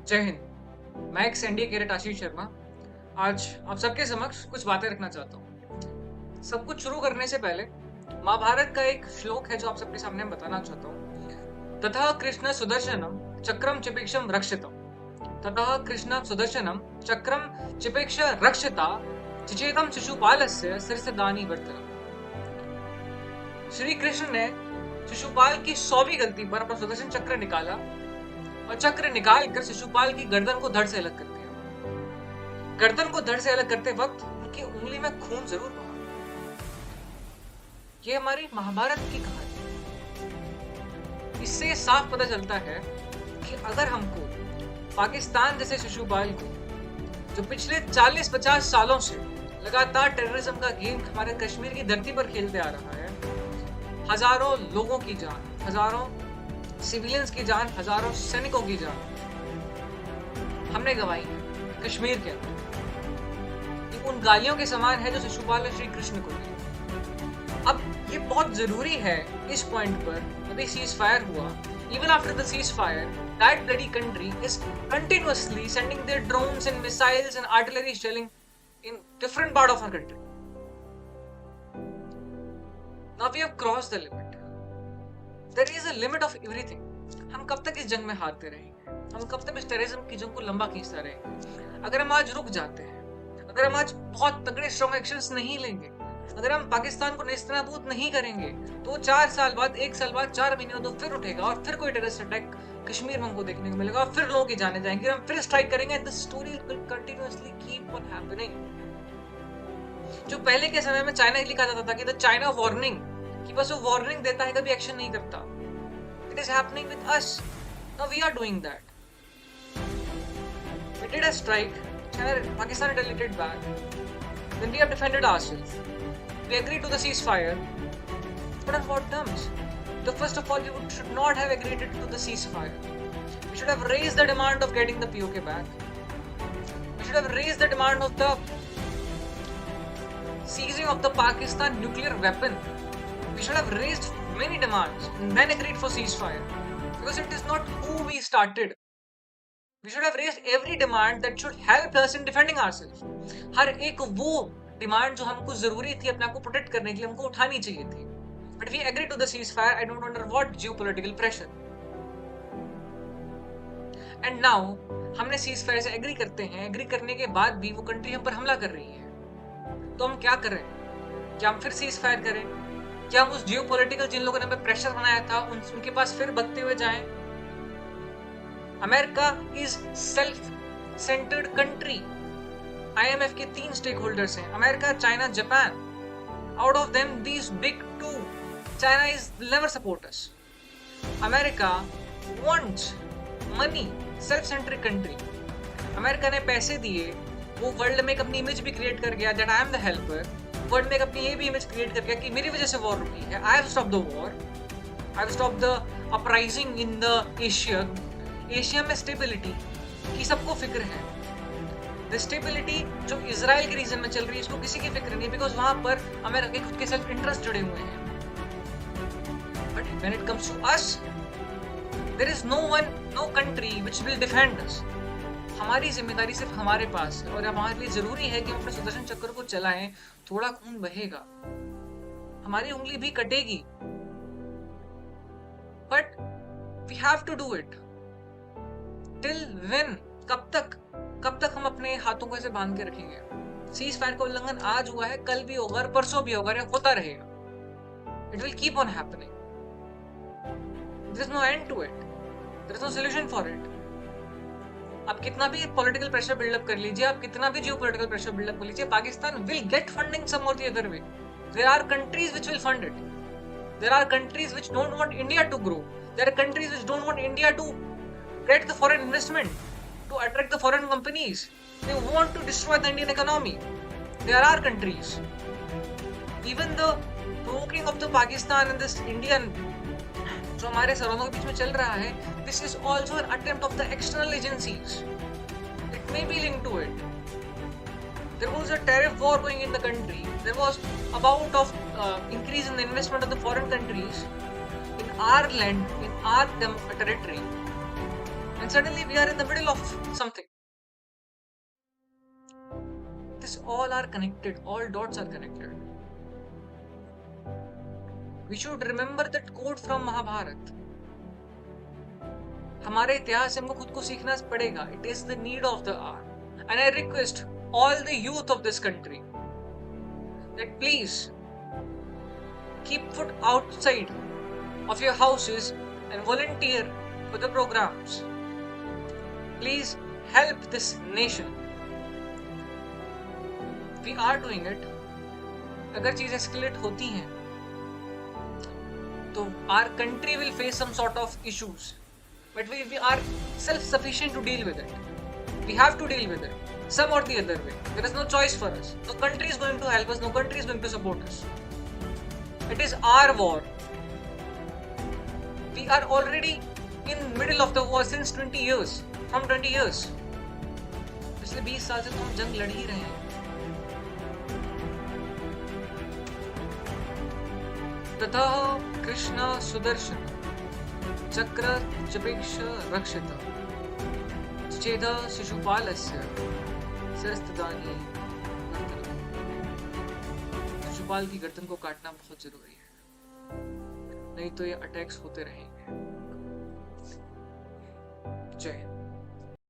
जय हिंद। मैं एक एनडीए कैडेट आशीष शर्मा आज आप सबके समक्ष कुछ बातें रखना चाहता हूँ। सब कुछ शुरू करने से पहले महाभारत का एक श्लोक है जो आप सबके सामने मैं बताना चाहता हूँ। ततः कृष्ण सुदर्शनम चक्रम चिपेक्षम रक्षितम। ततः कृष्ण सुदर्शनम चक्रम चिपेक्ष रक्षिता चिचेतम शिशुपालस्य शिरसदानी वर्तनम। श्री कृष्ण ने शिशुपाल की 100वीं गलती पर अपना सुदर्शन चक्र निकाला और चक्र निकालकर शिशुपाल की गर्दन को धड़ से अलग कर दिया। गर्दन को धड़ से अलग करते वक्त उनकी उंगली में खून जरूर बहा। ये हमारी महाभारत की कहानी है। इससे साफ पता चलता है कि अगर हमको पाकिस्तान जैसे शिशुपाल को, जो पिछले 40-50 सालों से लगातार टेररिज्म का गेम हमारे कश्मीर की धरती पर खेलते आ रहा है, हजारों लोगों की जान, हजारों सिविलियंस की जान, हजारों सैनिकों की जान हमने गंवाई है कश्मीर के अंदर। ये उन गालियों के समान है जो शिशुपाल ने श्री कृष्ण को दी। अब ये बहुत जरूरी है इस पॉइंट पर, अभी सीज फायर हुआ, even after the ceasefire, that bloody country is continuously sending their drones and missiles and artillery shelling in different part of our country. Now we have crossed the limit. There is a limit of everything. हम कब तक इस जंग में हारते रहेंगे? हम कब तक इस टेररिज्म की जंग को लंबा खींचते रहेंगे? अगर हम आज रुक जाते हैं, अगर हम आज बहुत तगड़े स्ट्रॉन्ग एक्शंस नहीं लेंगे, अगर हम पाकिस्तान को नेस्तनाबूद नहीं करेंगे, तो 4 साल बाद, 1 साल बाद, 4 महीने तो फिर उठेगा और फिर कोई टेररिस्ट अटैक कश्मीर में हमको देखने को मिलेगा और फिर लोगों की जाने जाएंगे, हम फिर स्ट्राइक करेंगे and the story will continuously keep on happening. जो पहले के समय में चाइना के लिए कहा जाता था कि द चाइना वार्निंग, कि बस वो वार्निंग देता है, कभी एक्शन नहीं करता। It is happening with us. Now we are doing that. We did a strike, China, Pakistan retaliated back. Then we have defended ourselves. We agreed to the ceasefire. But on what terms? So first of all, we should not have agreed to the ceasefire. We should have raised the demand of getting the POK back. We should have raised the demand of the seizing of the Pakistan nuclear weapon. We should have raised many demands and then agreed for ceasefire. Because it is not who we started. We should have raised every demand that should help us in defending ourselves. हर एक वो demand जो हमको जरूरी थी अपने आप को protect करने के लिए, हमको उठानी चाहिए थी. But we agreed to the ceasefire. I don't under what geopolitical pressure. And now हमने ceasefire से एग्री करते हैं. एग्री करने के बाद भी वो कंट्री हम पर हमला कर रही है. तो हम क्या करें? क्या हम फिर ceasefire करें? क्या हम उस जियोपॉलिटिकल जिन लोगों ने हमें प्रेशर बनाया था उनके पास फिर भगते हुए जाएं? America is self centred country. IMF के 3 स्टेक होल्डर्स हैं, America, China, Japan. Out of them these big 2, China is never support us. America wants money, self centric country. America ने पैसे दिए, वो वर्ल्ड में एक अपनी इमेज भी क्रिएट कर गया that I am the helper. World में एक अपनी ये भी इमेज क्रिएट कर गया कि मेरी वजह से वॉर रुकी है. I have stopped the war, I have stopped the uprising in the Asia. Asia में स्टेबिलिटी की सबको फिक्र है. द स्टेबिलिटी जो इजराइल के रीजन में चल रही है इसको किसी की फिक्र नहीं, बिकॉज वहां पर अमेरिका के खुद के सेल्फ इंटरेस्ट जुड़े हुए हैं. But when it comes to us, there is no country which will defend us. हमारी जिम्मेदारी सिर्फ हमारे पास है और हमारे लिए जरूरी है कि हम अपने सुदर्शन चक्र को चलाएं. थोड़ा खून बहेगा, हमारी उंगली भी कटेगी, but we have to do it. Till when? कब तक हम अपने हाथों को ऐसे बांध के रखेंगे? सीज फायर का उल्लंघन आज हुआ है, कल भी होगा, परसों भी होगा, होता रहेगा. It will keep on happening. There is no end to it. There is no solution for it. आप कितना भी पॉलिटिकल प्रेशर बिल्डअप कर लीजिए, आप कितना भी जियोपॉलिटिकल प्रेशर बिल्डअप कर लीजिए, Pakistan will get funding some or the other way. There are countries which will fund it. There are countries which don't want India to grow. There are countries which don't want India to get the foreign investment, to attract the foreign companies. They want to destroy the Indian economy. There are countries. Even the provoking of the Pakistan and this Indian जो हमारे सरहदों के बीच में चल रहा है, this is also an attempt of the external agencies. It may be linked to it. There was a tariff war going in the country. There was a bout of increase in the investment of the foreign countries in our land, in our territory. and suddenly we are in the middle of something. This all are connected, all dots are connected. We should remember that quote from Mahabharata. हमारे इतिहास से हमको खुद को सीखना पड़ेगा. It is the need of the hour. And I request all the youth of this country that please keep foot outside of your houses and volunteer for the programs. Please help this nation. We are doing it. अगर चीजें escalate होती हैं तो our country will face some sort of issues, but we are self-sufficient to deal with it. We have to deal with it some or the other way. There is no choice for us. No country is going to help us. No country is going to support us. It is our war. We are already in middle of the war since 20 years. From 20 years. पिछले 20 साल से तो हम जंग लड़ ही रहे हैं. ततः कृष्ण सुदर्शन चक्र चपेक्ष रक्षित चेद शिशुपालस्य सरस्तदानी गर्दन. शिशुपाल की गर्दन को काटना बहुत जरूरी है, नहीं तो ये अटैक्स होते रहेंगे. जय हिंद.